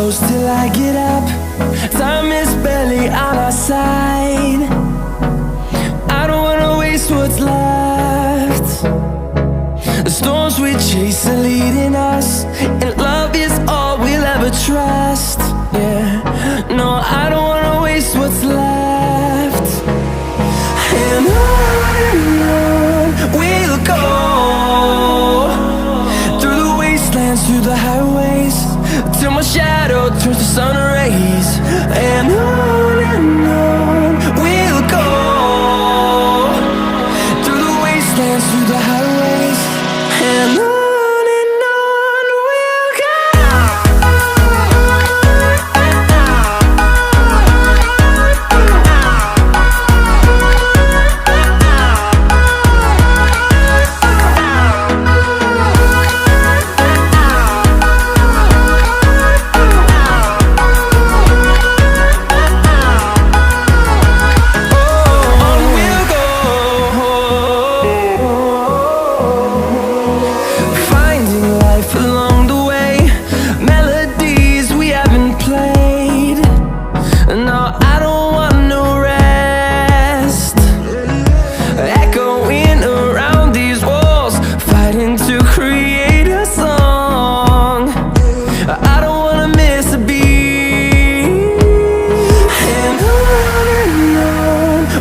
close till I get up. Time is barely on our side. I don't wanna waste what's left. The storms we chase are leading us, and love is all we'll ever trust. Yeah, no, I don't wanna waste what's left. And on we'll go, through the wastelands, through the highways, till my shadow turns to sun rays. And on we'll go, through the wastelands, through the highways, and on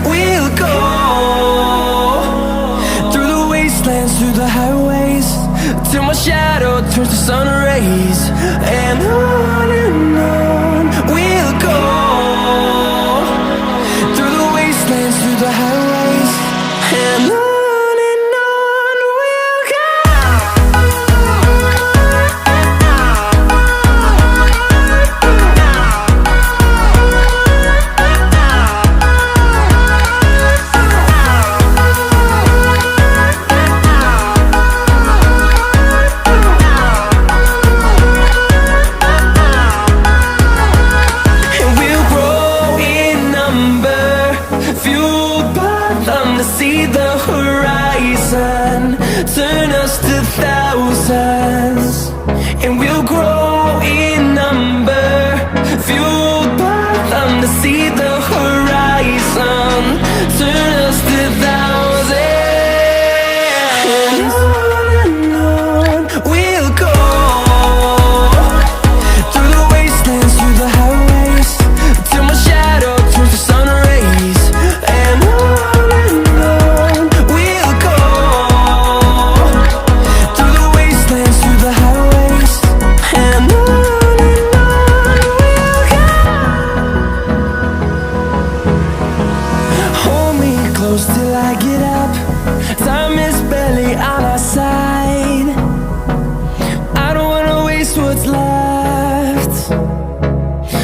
we'll go. Through the highways, till my shadow turns to sun rays. And on we'll go, through the wastelands, through the highways, and on. See the horizon turn us to thousands, and we'll grow in number, fueled by them. To see the horizon turn us to thousands, and on we'll go, through the wastelands, through the highways, till my shadow turns to sun rays. And till I get up, time is barely on our side. I don't wanna waste what's left.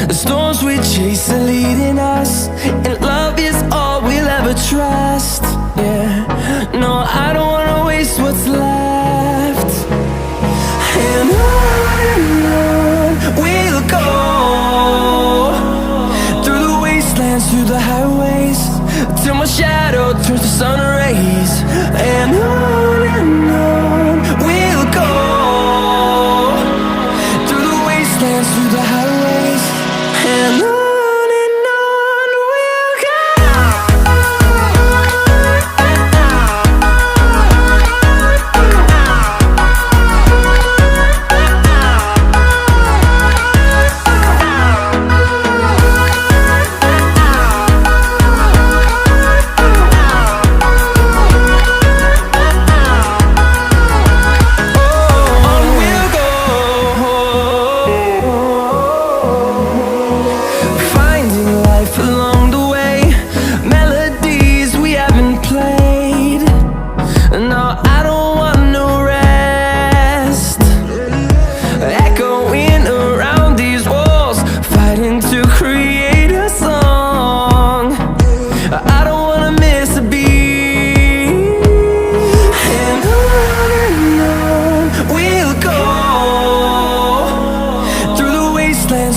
The storms we chase are leading us, and love is all we'll ever trust. Yeah, no, I don't wanna waste what's left. And on we'll go, through the wastelands, through the highways, till my shadow turns to sun rays. And on we'll go, through the wastelands, through the highways, and on.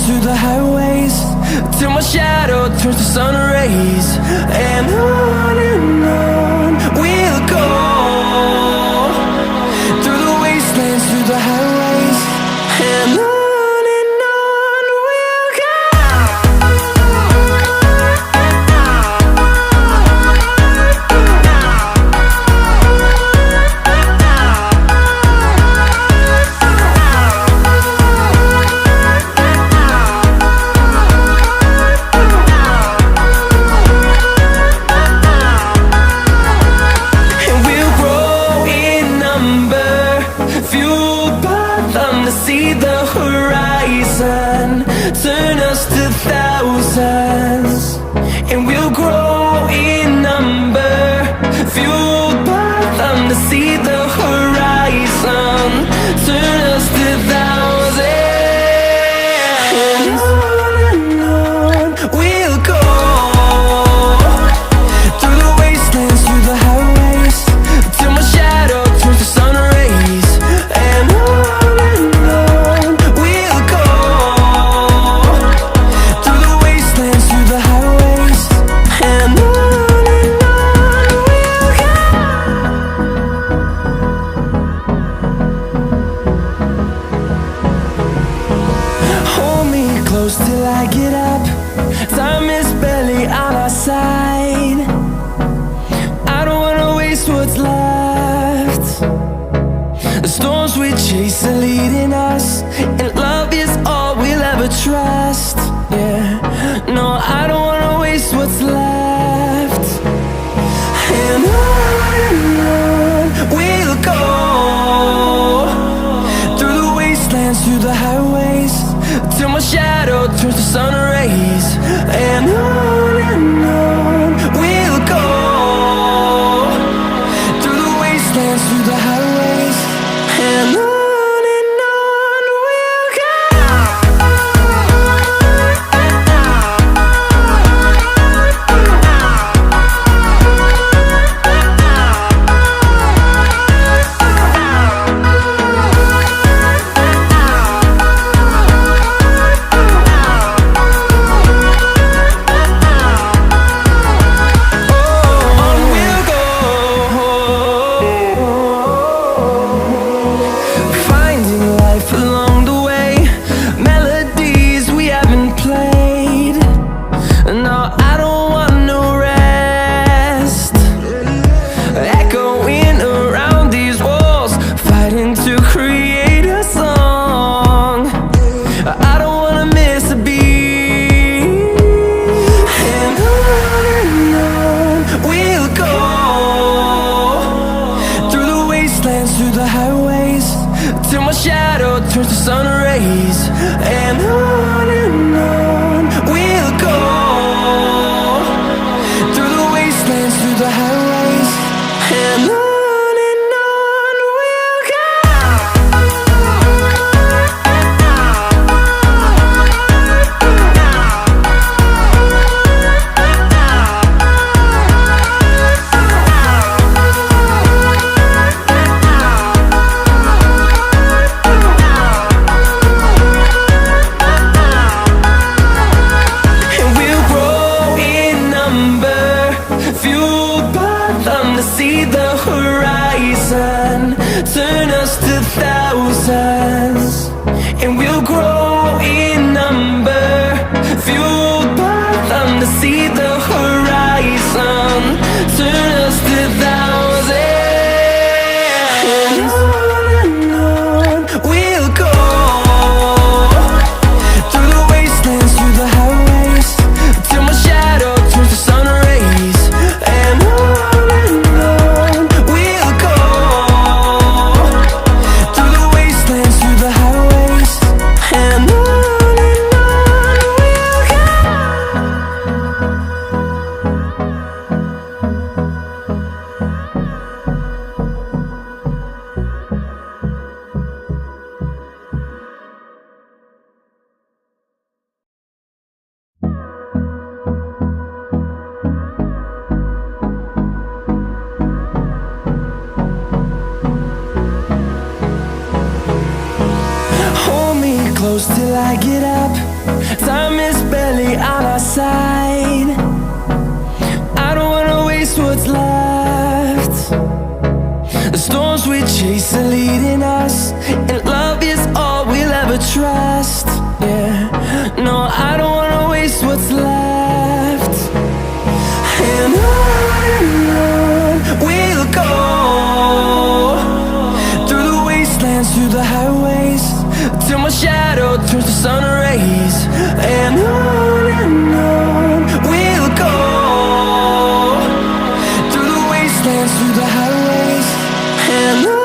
Through the highways, till my shadow turns to sun rays. And on we'll go, through the wastelands, through the highways, and on our side. I don't wanna waste what's left. The storms we chase are leading us, and love is all we'll ever trust. Yeah, no, I don't wanna waste what's left. And on we'll go, through the wastelands, through the highways, till my shadow turns to sun rays. And on we'll go, through the wastelands, through the highways, and on we'll go. Through the highways, till my shadow turns to sun rays. And on we'll go, through the wastelands, through the highways, and on we'll go. See the horizon, turn us to thousands, and we'll grow in number, fueled by them. To see the horizon, turn us to thousands, and on we'll go, through the wastelands, through the highways, till my shadow turns to sun rays. And close till I get up. Time is barely on our side. I don't wanna waste what's left. The storms we chase are leading us, and love is all we'll ever trust. Yeah, no, I don't wanna waste what's left. And on we'll go, through the wastelands, through the highways, till my shadow turns to sun rays. And on we'll go, through the wastelands, through the highways, and on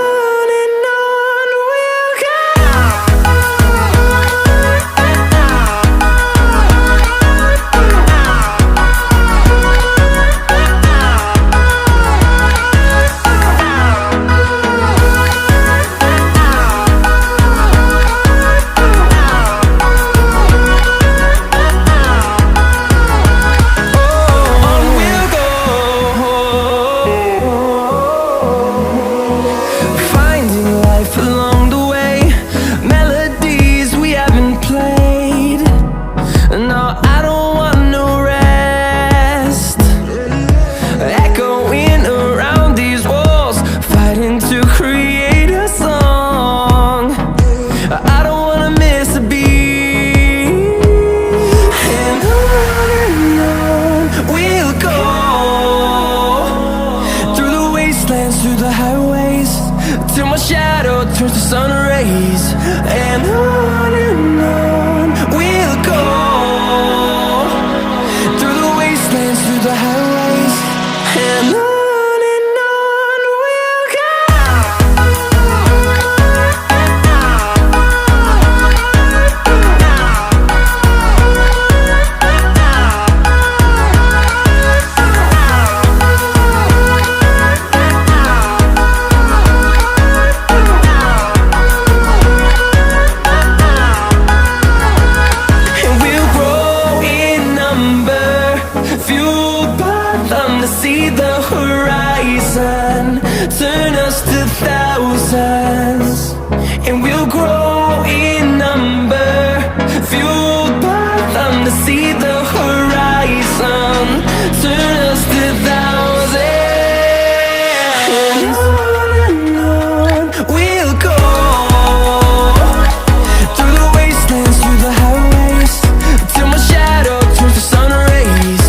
fueled by them to see the horizon, turn us to thousands, and we'll grow in number. Fueled by them to see the horizon, turn us to thousands, and on we'll go, through the wastelands, through the highways, till my shadow turns to sun rays.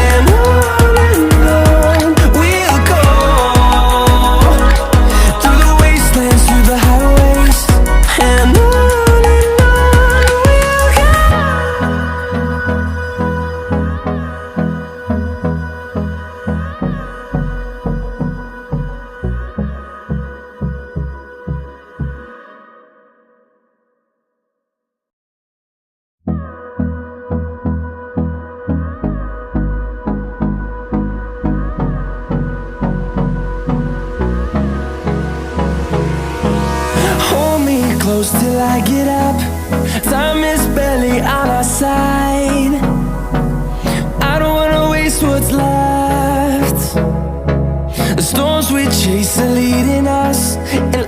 And on we'll go, through the wastelands, through the highways, and on we'll go. Hold me close till I get up. Time is barely on our side. I don't wanna waste what's left. The storms we chase are leading us, and